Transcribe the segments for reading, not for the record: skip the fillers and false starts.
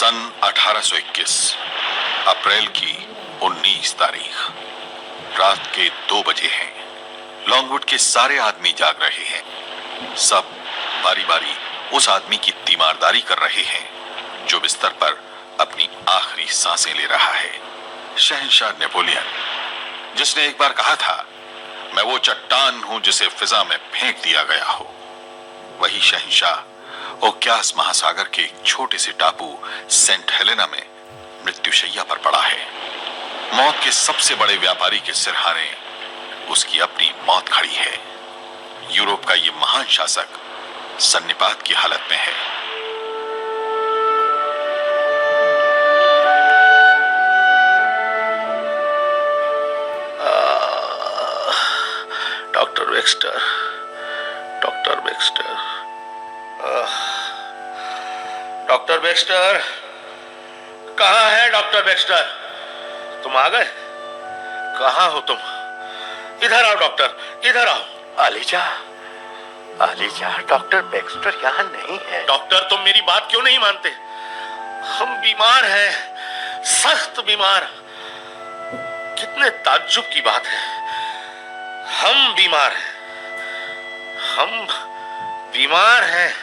सन 1821 अप्रैल की 19 तारीख रात के 2 बजे हैं। लॉन्गवुड के सारे आदमी जाग रहे हैं। सब बारी बारी उस आदमी की तीमारदारी कर रहे हैं जो बिस्तर पर अपनी आखिरी सांसें ले रहा है। शहंशाह नेपोलियन, जिसने एक बार कहा था, मैं वो चट्टान हूं जिसे फिजा में फेंक दिया गया हो, वही शहंशाह ओकियास महासागर के एक छोटे से टापू सेंट हेलेना में मृत्युशैया पर पड़ा है। मौत के सबसे बड़े व्यापारी के सिरहाने उसकी अपनी मौत खड़ी है। यूरोप का ये महान शासक सन्निपात की हालत में है। Doctor Wexter, doctor Wexter, doctor वेक्स्टर, कहाँ है डॉक्टर वेक्स्टर? तुम आ गए? कहाँ हो तुम? इधर आओ डॉक्टर, इधर आओ। आलीजा, डॉक्टर वेक्स्टर यहाँ नहीं है। डॉक्टर, तुम मेरी बात क्यों नहीं मानते? हम बीमार हैं, सख्त बीमार। कितने ताज्जुब की बात है, हम बीमार हैं, हम बीमार हैं।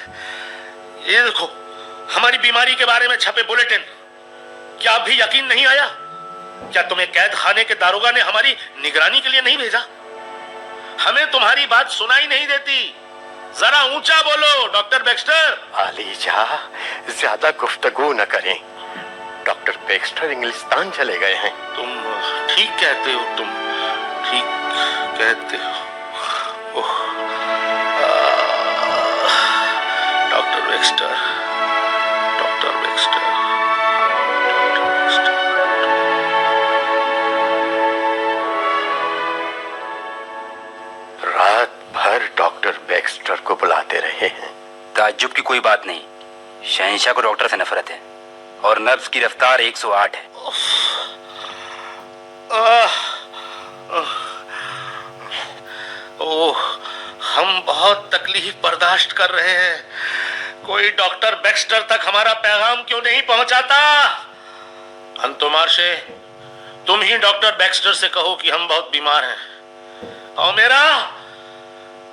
ये देखो, हमारी बीमारी के बारे में छपे बुलेटिन। क्या अब भी यकीन नहीं आया? क्या तुम्हें कैद खाने के दारोगा ने हमारी निगरानी के लिए नहीं भेजा? हमें तुम्हारी बात सुनाई नहीं देती। जरा ऊंचा बोलो डॉक्टर वेक्स्टर। आलीजा, ज्यादा गुफ्तगू न करें। डॉक्टर वेक्स्टर इंग्लिस्तान चले गए हैं। तुम ठीक कहते हो, तुम ठीक कहते हो। Doctor Wexter, doctor Wexter, doctor Wexter. रात भर डॉक्टर वेक्स्टर को बुलाते रहे हैं। ताज्जुब की कोई बात नहीं। शहंशाह को डॉक्टर से नफरत है और नब्ज की रफ्तार 108 है। ओह, हम बहुत तकलीफ बर्दाश्त कर रहे हैं। कोई डॉक्टर वेक्स्टर तक हमारा पैगाम क्यों नहीं पहुंचाता? अंतोमार्शे, तुम ही डॉक्टर वेक्स्टर से कहो कि हम बहुत बीमार हैं। और मेरा,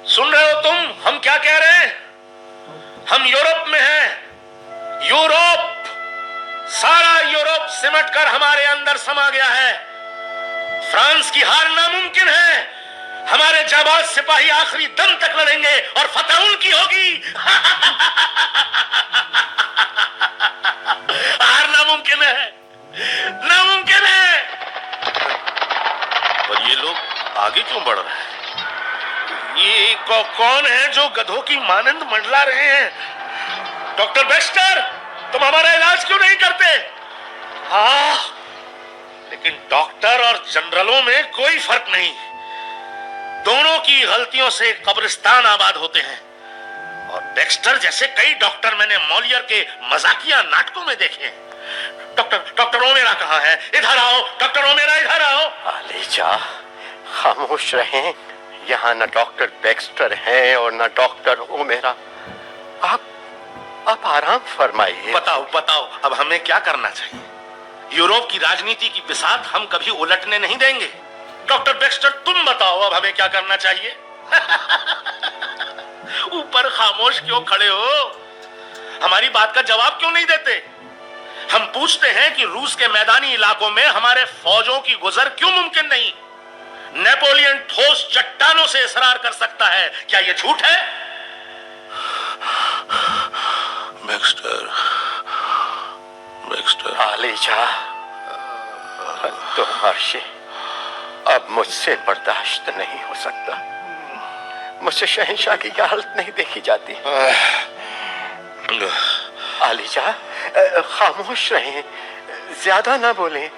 सुन रहे हो तुम हम क्या कह रहे हैं? हम यूरोप में हैं। यूरोप, सारा यूरोप सिमट कर हमारे अंदर समा गया है। फ्रांस की हार नामुमकिन है। हमारे जाबाज सिपाही आखिरी दम तक लड़ेंगे और फतह उनकी होगी। हार नामुमकिन है, नामुमकिन है। पर ये लोग आगे क्यों बढ़ रहे हैं? ये कौन है जो गधों की मानंद मंडला रहे हैं? डॉक्टर वेक्स्टर, तुम हमारा इलाज क्यों नहीं करते? लेकिन डॉक्टर और जनरलों में कोई फर्क नहीं। दोनों की गलतियों से कब्रिस्तान आबाद होते हैं। और वेक्स्टर जैसे कई डॉक्टर मैंने मॉलियर के मजाकिया नाटकों में देखे हैं। डॉक्टर ओमेरा कहाँ है? इधर आओ डॉक्टर ओमेरा, इधर आओ। आलीजा, खामोश रहें। यहाँ न डॉक्टर वेक्स्टर हैं और न डॉक्टर ओमेरा। आप आराम फरमाइए। बताओ अब हमें क्या करना चाहिए? यूरोप की राजनीति की बिसात हम कभी उलटने नहीं देंगे। डॉक्टर वेक्स्टर, तुम बताओ अब हमें क्या करना चाहिए? ऊपर खामोश क्यों खड़े हो? हमारी बात का जवाब क्यों नहीं देते? हम पूछते हैं कि रूस के मैदानी इलाकों में हमारे फौजों की गुजर क्यों मुमकिन नहीं? नेपोलियन ठोस चट्टानों से इसरार कर सकता है, क्या यह झूठ है? वेक्स्टर, आलीजा, अंतोमार्शे, अब मुझसे बर्दाश्त नहीं हो सकता। मुझसे शहंशाह की हालत नहीं देखी जाती। आलीजा, खामोश रहें, ज्यादा ना बोलें,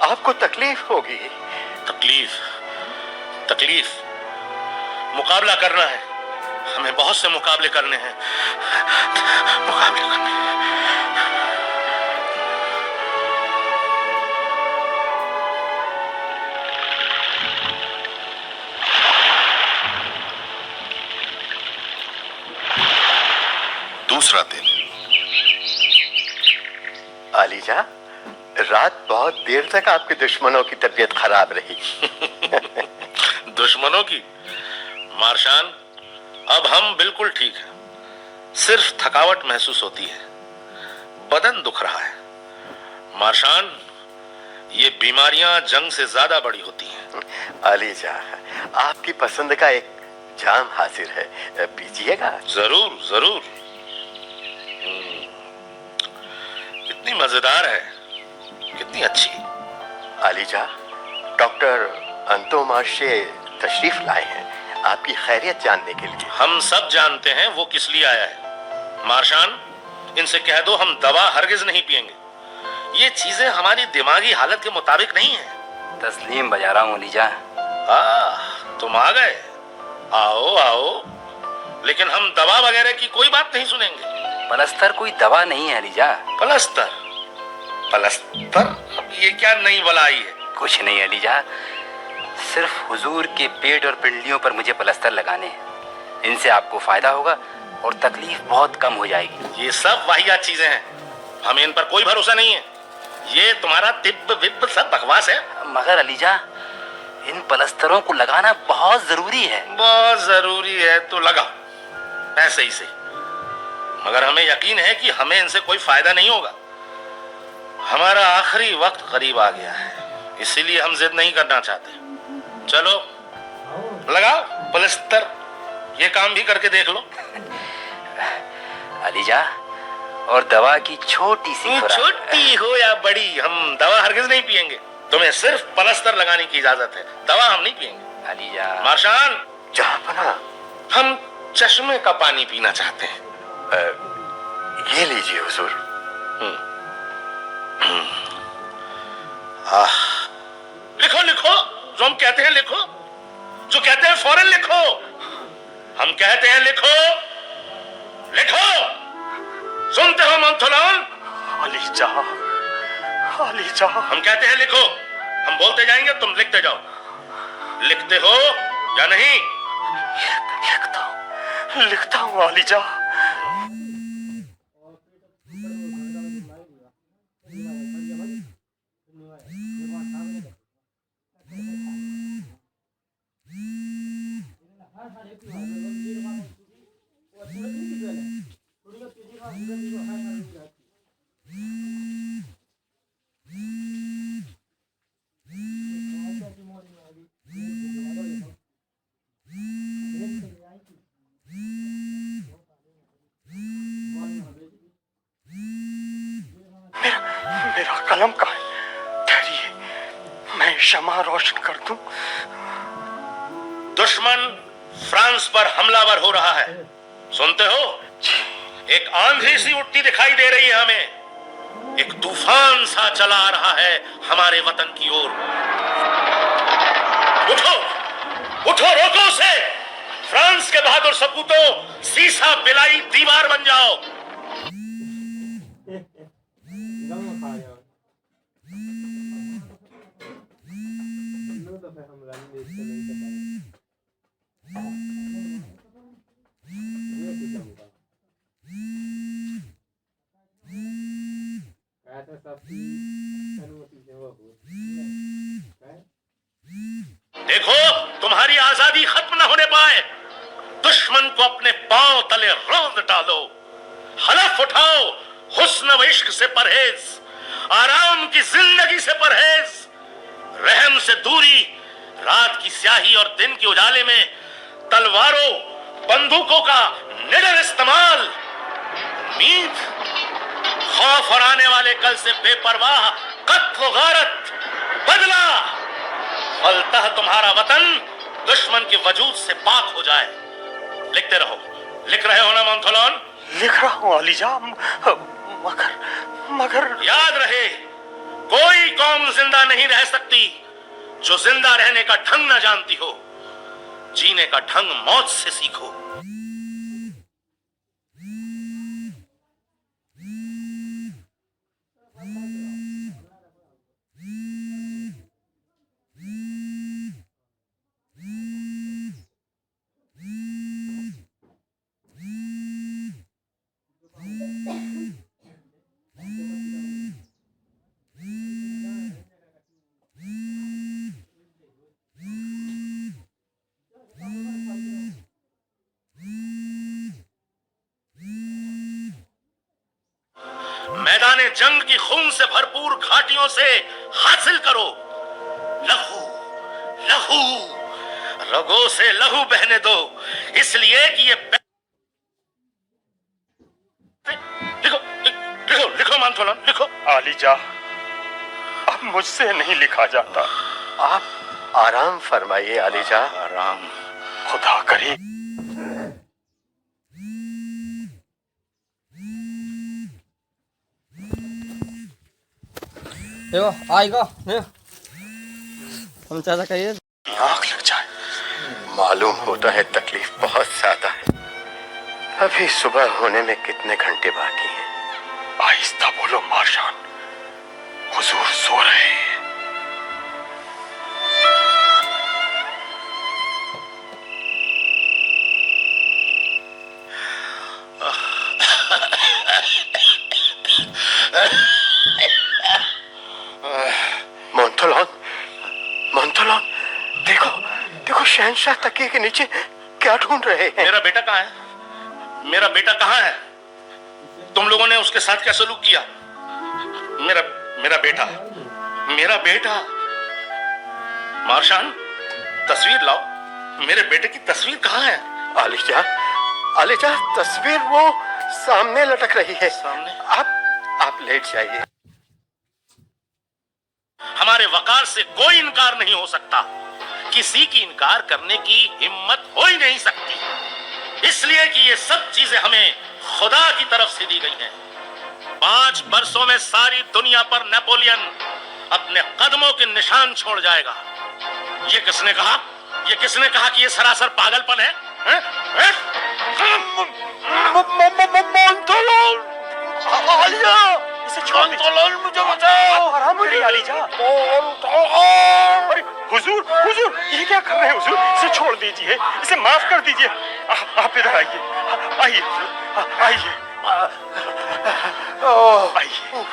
आपको तकलीफ होगी। तकलीफ मुकाबला करना है। हमें बहुत से मुकाबले करने हैं। दूसरा दिन अलीजा, रात बहुत देर तक आपके दुश्मनों की तबीयत खराब रही। दुश्मनों की? मार्शान, अब हम बिल्कुल ठीक हैं। सिर्फ थकावट महसूस होती है, बदन दुख रहा है। मार्शान, ये बीमारियां जंग से ज्यादा बड़ी होती हैं। अलीजा, आपकी पसंद का एक जाम हाजिर है, पीजिएगा। जरूर जरूर। कितनी मजेदार है, कितनी अच्छी। अलीजा, डॉक्टर अंतोमाशे तशरीफ लाए हैं आपकी खैरियत जानने के लिए। हम सब जानते हैं वो किस लिए आया है। मार्शान, इनसे कह दो हम दवा हरगिज नहीं पिएंगे। ये चीजें हमारी दिमागी हालत के मुताबिक नहीं है। तस्लीम बजा रहा हूँ अलीजा। तुम आ गए। आओ आओ, लेकिन हम दवा वगैरह की कोई बात नहीं सुनेंगे। पलस्तर कोई दवा नहीं है अलीजा। पलस्तर? पलस्तर? ये क्या नई बलाई है? कुछ नहीं अलीजा, सिर्फ हुजूर के पेट और पिंडलियों पर मुझे पलस्तर लगाने हैं। इनसे आपको फायदा होगा और तकलीफ बहुत कम हो जाएगी। ये सब वाहियात चीजें हैं, हमें इन पर कोई भरोसा नहीं है। ये तुम्हारा तिब्ब विब्ब सब बकवास है। मगर अलीजा, इन पलस्तरों को लगाना बहुत जरूरी है। बहुत जरूरी है तो लगाओ, ऐसे ही से। मगर हमें यकीन है कि हमें इनसे कोई फायदा नहीं होगा। हमारा आखिरी वक्त करीब आ गया है, इसीलिए हम जिद नहीं करना चाहते। चलो लगाओ पलस्तर, ये काम भी करके देख लो। अलीजा, और दवा की छोटी सी खुराक। छोटी हो या बड़ी, हम दवा हरगिज नहीं पिएंगे। तुम्हें सिर्फ पलस्तर लगाने की इजाजत है, दवा हम नहीं पिएंगे। अलीजा। मार्शान, जहांपना, हम चश्मे का पानी पीना चाहते हैं। ये लीजिए हुजूर। लिखो लिखो, जो हम कहते हैं लिखो, जो कहते हैं फौरन लिखो। हम कहते हैं लिखो, लिखो। सुनते हो मंथुलान? ELISA, ELISA. हम कहते हैं लिखो, हम बोलते जाएंगे, तुम लिखते जाओ। लिखते हो या नहीं? लिखता हूँ अलीजा। मेरा कलम कहाँ है? ठहरिए, मैं शमा रोशन कर दूं। दुश्मन फ्रांस पर हमलावर हो रहा है, सुनते हो? एक आंधी सी उठती दिखाई दे रही है हमें। एक तूफान सा चला आ रहा है हमारे वतन की ओर। उठो उठो, रोको उसे। फ्रांस के बहादुर सपूतों, सीसा बिलाई दीवार बन जाओ। देखो, तुम्हारी आजादी खत्म न होने पाए। दुश्मन को अपने पांव तले रौंद डालो। हलफ उठाओ, हुस्न व इश्क से परहेज, आराम की जिंदगी से परहेज, रहम से दूरी, रात की स्याही और दिन के उजाले में तलवारों बंदूकों का निडर इस्तेमाल, उम्मीद, खौफ और आने वाले कल से बेपरवाह कत्ल गारत, बदला, फलतः तुम्हारा वतन दुश्मन के वजूद से पाक हो जाए। लिखते रहो। लिख रहे हो ना मोंथोलोन? लिख रहा हूँ अलीजा, मगर मगर याद रहे, कोई कौम जिंदा नहीं रह सकती जो जिंदा रहने का ढंग न जानती हो। जीने का ढंग मौत से सीखो। मैदान जंग की खून से भरपूर घाटियों से हासिल करो। लहू लहू, रगों से लहू बहने दो, इसलिए कि ये लिखो लिखो लिखो मानथोलन, लिखो। आलीजा, अब मुझसे नहीं लिखा जाता। आप आराम फरमाइए आलीजा। आराम। खुदा करे देखो आएगा हम चाचा कहिए आग लग जाए। मालूम होता है तकलीफ बहुत ज्यादा है। अभी सुबह होने में कितने घंटे बाकी हैं? आहिस्ता बोलो मार्शान, हुजूर सो रहे हैं। मोंथोलॉन, मोंथोलॉन, देखो देखो शहंशाह तकिए के नीचे क्या ढूंढ रहे हैं? मेरा बेटा कहाँ है? मेरा बेटा कहाँ है? तुम लोगों ने उसके साथ क्या सलूक किया? मेरा मेरा बेटा, मेरा बेटा। मार्शान, तस्वीर लाओ। मेरे बेटे की तस्वीर कहाँ है? आलीजा, आलीजा, तस्वीर वो सामने लटक रही है। सामने? आप लेट जाइए। हमारे वकार से कोई इनकार नहीं हो सकता। किसी की इनकार करने की हिम्मत हो ही नहीं सकती, इसलिए कि ये सब चीजें हमें खुदा की तरफ से दी गई हैं। 5 वर्षों में सारी दुनिया पर नेपोलियन अपने कदमों के निशान छोड़ जाएगा। ये किसने कहा? ये किसने कहा कि ये सरासर पागलपन है? आलिया, इसे छोड़ दीजिए। मुझे बचाओ। आराम करिए आलीजा। अरे हुजूर, हुजूर, ये क्या कर रहे हैं हुजूर? इसे छोड़ दीजिए, इसे माफ कर दीजिए। आप इधर आइए, आइए, आइए, आइए,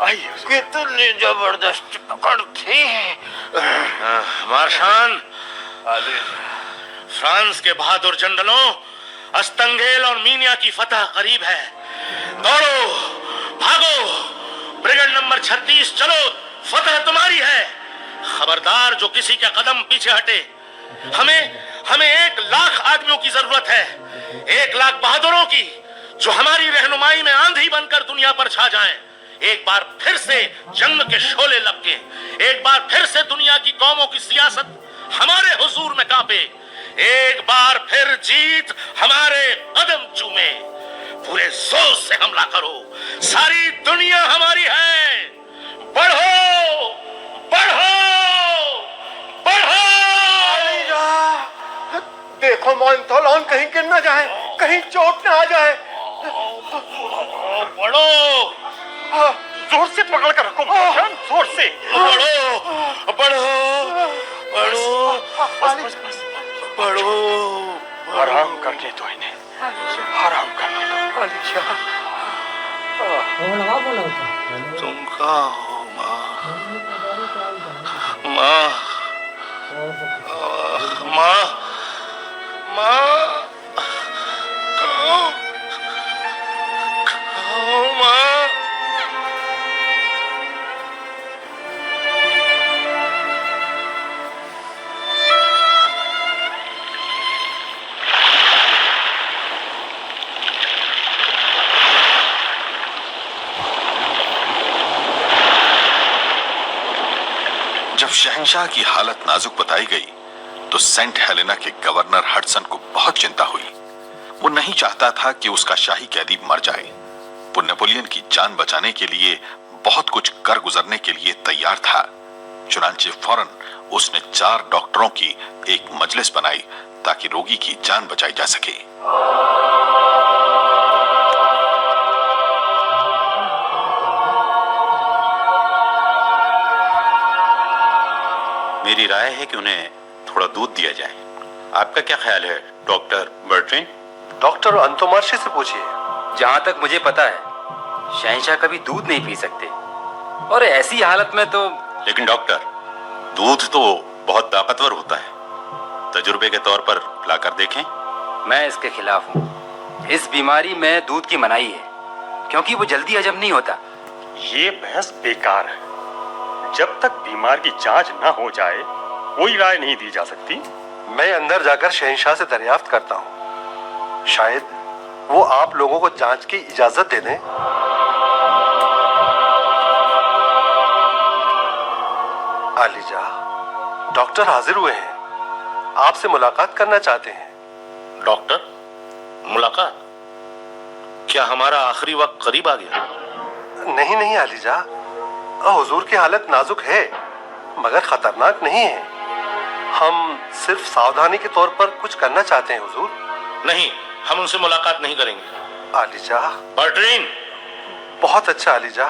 आइए। कितनी जबरदस्त पकड़ थी। मार्शान, फ्रांस के बहादुर जनरलों, अस्टंगेल और मीनिया की फतह करीब है। दौड़ो, भागो, ब्रिगेड नंबर 36, चलो, फतह तुम्हारी है। खबरदार जो किसी का कदम पीछे हटे। हमें 1 लाख आदमियों की जरूरत है, 1 लाख बहादुरों की, जो हमारी रहनुमाई में आंधी बनकर दुनिया पर छा जाएं। एक बार फिर से जंग के शोले लपके, एक बार फिर से दुनिया की कौमों की सियासत हमारे हुजूर में कांपे, एक बार फिर जीत हमारे कदम चूमे। पूरे जोर से हमला करो, सारी दुनिया हमारी है। बढ़ो, बढ़ो, बढ़ो। देखो मोंथोलॉन, कहीं गिर ना जाए, कहीं चोट ना आ जाए। बढ़ो, जोर से पकड़ कर रखो मार्शान, जोर से। बढ़ो, बढ़ो, बढ़ो, बस, बस। बढ़ो। आराम करने दो इन्हें, आराम करने दो। फोन लगाओ, फोन लगाओ। तुम कहाँ हो माँ? माँ, माँ, माँ, कहो, कहो माँ। जब शहंशाह की हालत नाजुक बताई गई तो सेंट हेलेना के गवर्नर हडसन को बहुत चिंता हुई। वो नहीं चाहता था कि उसका शाही कैदी मर जाए। वो नेपोलियन की जान बचाने के लिए बहुत कुछ कर गुजरने के लिए तैयार था। चुनांचे फौरन उसने 4 डॉक्टरों की एक मजलिस बनाई ताकि रोगी की जान बचाई जा सके। मेरी राय है कि उन्हें थोड़ा दूध दिया जाए। आपका क्या ख्याल है डॉक्टर बर्ट्रेन? डॉक्टर अंतोमार्शे से पूछिए। जहां तक मुझे पता है, शहंशाह कभी दूध नहीं पी सकते, और ऐसी हालत में तो। लेकिन डॉक्टर, दूध तो बहुत ताकतवर होता है, तजुर्बे के तौर पर पिलाकर देखें। मैं इसके खिलाफ हूँ। इस बीमारी में दूध की मनाही है, क्योंकि वो जल्दी हजम नहीं होता। ये बहस बेकार है। जब तक बीमार की जांच न हो जाए कोई राय नहीं दी जा सकती। मैं अंदर जाकर शहंशाह से दरियाफ्त करता हूँ, शायद वो आप लोगों को जांच की इजाजत दे दें। आलिजा, डॉक्टर हाजिर हुए हैं, आपसे मुलाकात करना चाहते हैं। डॉक्टर, मुलाकात? क्या हमारा आखिरी वक्त करीब आ गया? नहीं नहीं आलिजा, हुजूर की हालत नाजुक है मगर खतरनाक नहीं है। हम सिर्फ सावधानी के तौर पर कुछ करना चाहते हैं हुजूर। नहीं, हम उनसे मुलाकात नहीं करेंगे। आलिजा। बर्ट्रीन। बहुत अच्छा आलिजा।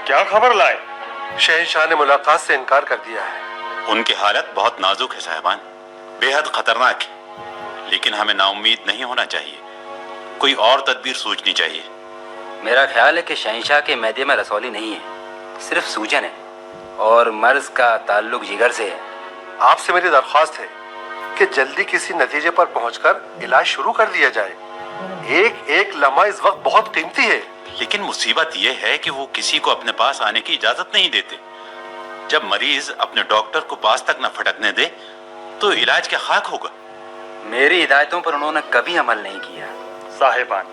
क्या खबर लाए? शहंशाह ने मुलाकात से इनकार कर दिया है। उनकी हालत बहुत नाजुक है साहिबान, बेहद खतरनाक है, लेकिन हमें नाउम्मीद नहीं होना चाहिए। कोई और तदबीर सोचनी चाहिए। मेरा ख्याल है कि शहंशाह के मैदे में रसौली नहीं है, सिर्फ सूजन है और मर्ज का ताल्लुक जिगर से है। आपसे मेरी दरख्वास्त है कि जल्दी किसी नतीजे पर पहुंचकर इलाज शुरू कर दिया जाए। एक एक लम्हा इस वक्त बहुत कीमती है। लेकिन मुसीबत यह है कि वो किसी को अपने पास आने की इजाजत नहीं देते। जब मरीज अपने डॉक्टर को पास तक न फटकने दे तो इलाज क्या खाक होगा। मेरी हिदायतों पर उन्होंने कभी अमल नहीं किया। साहिबान,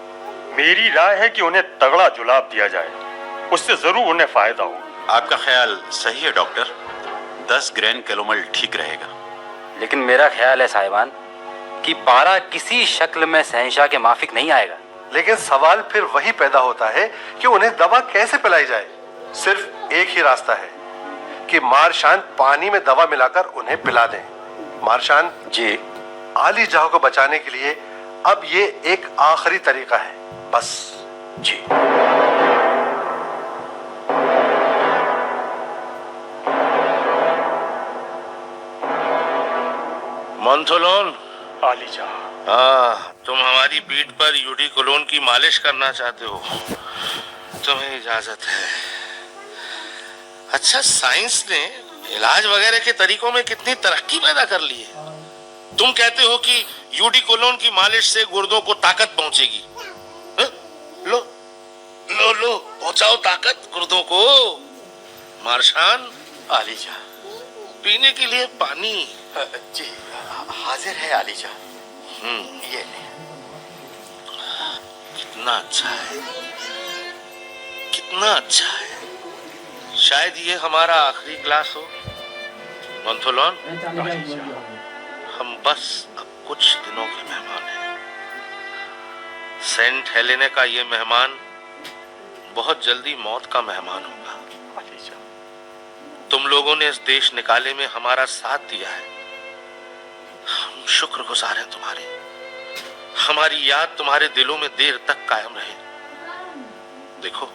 मेरी राय है कि उन्हें तगड़ा जुलाब दिया जाए, उससे जरूर उन्हें फायदा हो। आपका ख्याल सही है डॉक्टर, 10 ग्रैन कैलोमल ठीक रहेगा। लेकिन मेरा ख्याल है साहिबान कि पारा किसी शक्ल में शहंशाह के माफिक नहीं आएगा। लेकिन सवाल फिर वही पैदा होता है कि उन्हें दवा कैसे पिलाई जाए। सिर्फ एक ही रास्ता है कि मारशान पानी में दवा मिलाकर उन्हें पिला दें। मारशान जी। आलिजा को बचाने के लिए अब ये एक आखिरी तरीका है, बस। जी। मोन्थोलोन। आलिजा। हाँ, तुम हमारी पीठ पर यूडिकोलोन की मालिश करना चाहते हो, तुम्हें इजाजत है। अच्छा, साइंस ने इलाज वगैरह के तरीकों में कितनी तरक्की पैदा कर ली है। तुम कहते हो कि यूडिकोलोन की मालिश से गुर्दों को ताकत पहुंचेगी। लो लो लो, पहुंचाओ ताकत गुर्दों को। मार्शान। आलिजा। पीने के लिए पानी। जी हाजिर है आलिजा। ये कितना अच्छा है, कितना अच्छा है। शायद ये हमारा आखिरी गिलास हो। मोन्थोलोन, हम बस अब कुछ दिनों के मेहमान हैं। सेंट हेलेना का ये मेहमान बहुत जल्दी मौत का मेहमान होगा। तुम लोगों ने इस देश निकाले में हमारा साथ दिया है, हम शुक्रगुजार हैं तुम्हारे। हमारी याद तुम्हारे दिलों में देर तक कायम रहे। देखो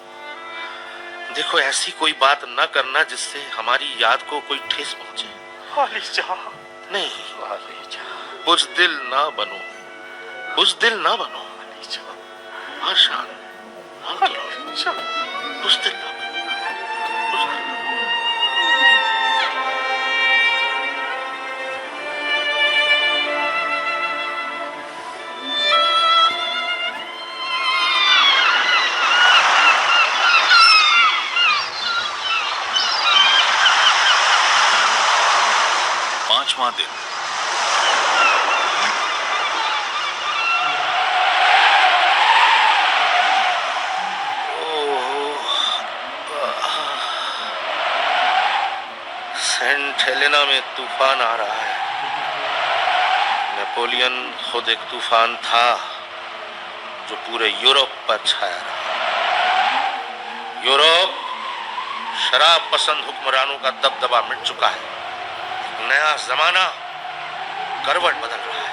देखो, ऐसी कोई बात न करना जिससे हमारी याद को कोई ठेस पहुंचे। नहीं, बुज़दिल ना बनो, बुज़दिल ना बनो। मार्शान, बुज़दिल ना बनो, बुज़दिल ना। पांचवां दिन। सेंट हेलेना में तूफान आ रहा है। नेपोलियन खुद एक तूफान था जो पूरे यूरोप पर छाया रहा। यूरोप शराब पसंद हुक्मरानों का दबदबा मिट चुका है। नया जमाना करवट बदल रहा है।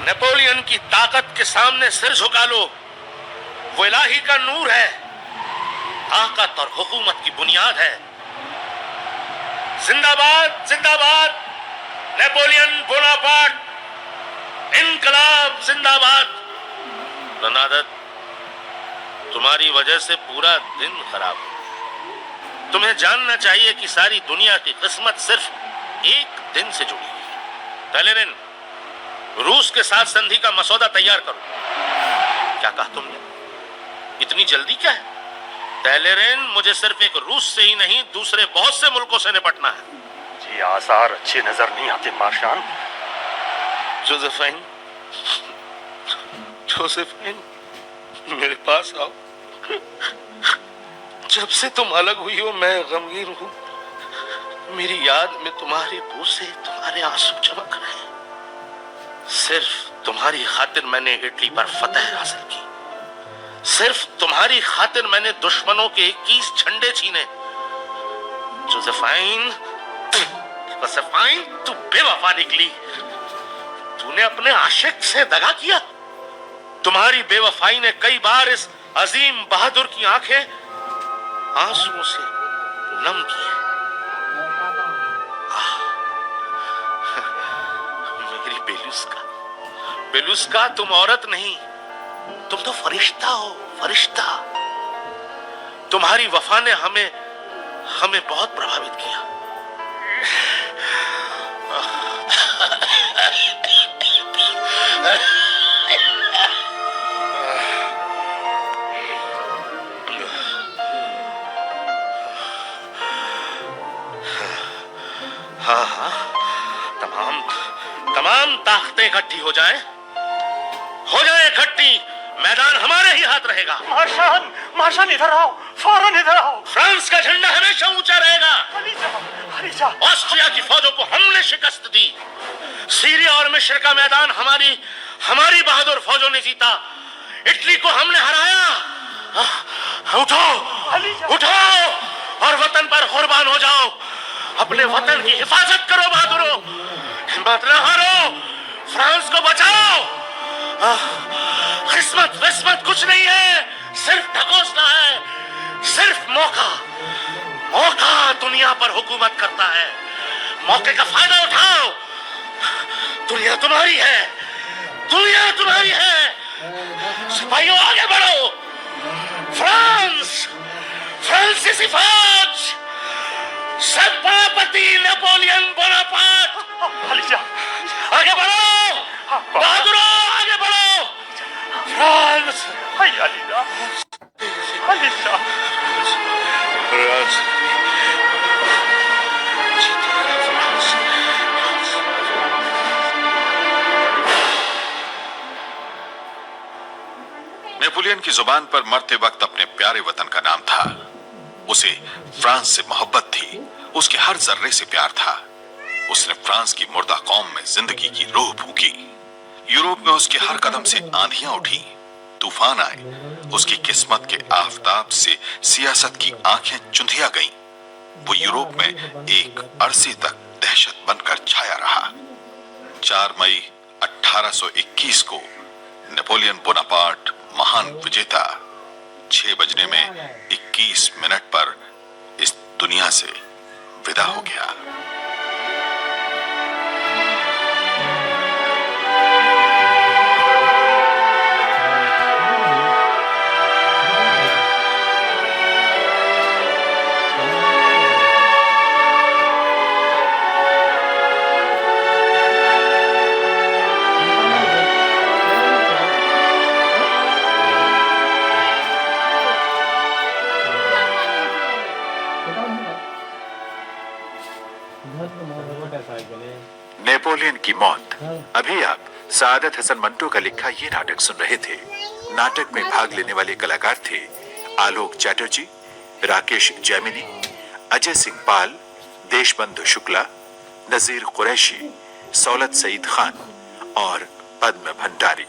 नेपोलियन की ताकत के सामने सिर झुका लो। वो इलाही का नूर है, ताकत और हुकूमत की बुनियाद है। जिंदाबाद जिंदाबाद नेपोलियन बोनापार्ट, इनकलाब जिंदाबाद। ननादत, तुम्हारी वजह से पूरा दिन खराब हो। तुम्हें जानना चाहिए कि सारी दुनिया की किस्मत सिर्फ एक दिन से जुड़ी हुई है। रूस के साथ संधि का मसौदा तैयार करो। क्या कहा तुमने? इतनी जल्दी क्या है? टैलेरेन, मुझे सिर्फ एक रूस से ही नहीं दूसरे बहुत से मुल्कों से निपटना है। जी आसार अच्छे नजर नहीं आते मार्शान। जोसेफाइन, जोसेफाइन, मेरे पास आओ। जब से तुम अलग हुई हो मैं गमगीन हूं। मेरी याद में तुम्हारे बूसे, तुम्हारे आंसू चमक रहे हैं। सिर्फ तुम्हारी खातिर मैंने इटली पर फतह हासिल की। सिर्फ तुम्हारी खातिर मैंने दुश्मनों के 21 झंडे छीने। जोसेफाइन, जोसेफाइन, तू बेवफा निकली। तूने अपने आशिक से दगा किया। तुम्हारी बेवफाई ने कई बार इस अजीम बहादुर की आंखें आंसुओं से नम की है। मेरी बेलुस्का, बेलुस्का, तुम औरत नहीं, तुम तो फरिश्ता हो, फरिश्ता। तुम्हारी वफा ने हमें बहुत प्रभावित किया। हाँ हाँ, तमाम ताकतें इकट्ठी हो जाए इकट्ठी, मैदान हमारे ही हाथ रहेगा। मार्शान, मार्शान इधर आओ, फौरन इधर आओ। फ्रांस का झंडा हमेशा ऊंचा रहेगा। अलीजा, ऑस्ट्रिया की फौजों को हमने शिकस्त दी। सीरिया और मिस्र का मैदान हमारी बहादुर फौजों ने जीता। इटली को हमने हराया। उठो, उठो और वतन पर कुर्बान हो जाओ। अपने वतन की हिफाजत करो बहादुरों, हिम्मत न हारो, फ्रांस को बचाओ। किस्मत विस्मत कुछ नहीं है, सिर्फ ढकोसला है, सिर्फ मौका दुनिया पर हुकूमत करता है। मौके का फायदा उठाओ। दुनिया तुम्हारी है, दुनिया तुम्हारी है। सिपाहियों आगे बढ़ो। फ्रांसीसी फौज, सत्तापति नेपोलियन बोनापार्ट, अलीजा, आगे बढ़ो बहादुरों, आगे बढ़ो। France, ELISA, ELISA. France Napoleon की जुबान पर मरते वक्त अपने प्यारे वतन का नाम था। उसे फ्रांस से मोहब्बत थी, उसके हर जर्रे से प्यार था। उसने फ्रांस की मुर्दा कौम में जिंदगी की रूह फूकी। यूरोप में उसके हर कदम से आंधियां उठी, तूफान आए। उसकी किस्मत के आफताब से सियासत की आंखें चुंधिया गईं। वो यूरोप में एक अरसे तक दहशत बनकर छाया रहा। 4 मई 1821 को नेपोलियन बोनापार्ट, महान विजेता, 6 बजने में 21 मिनट पर इस दुनिया से विदा हो गया। नेपोलियन की मौत। अभी आप सादत हसन मंटो का लिखा ये नाटक सुन रहे थे। नाटक में भाग लेने वाले कलाकार थे आलोक चैटर्जी, राकेश जैमिनी, अजय सिंह पाल, देशबंधु शुक्ला, नजीर कुरैशी, सौलत सईद खान और पद्म भंडारी।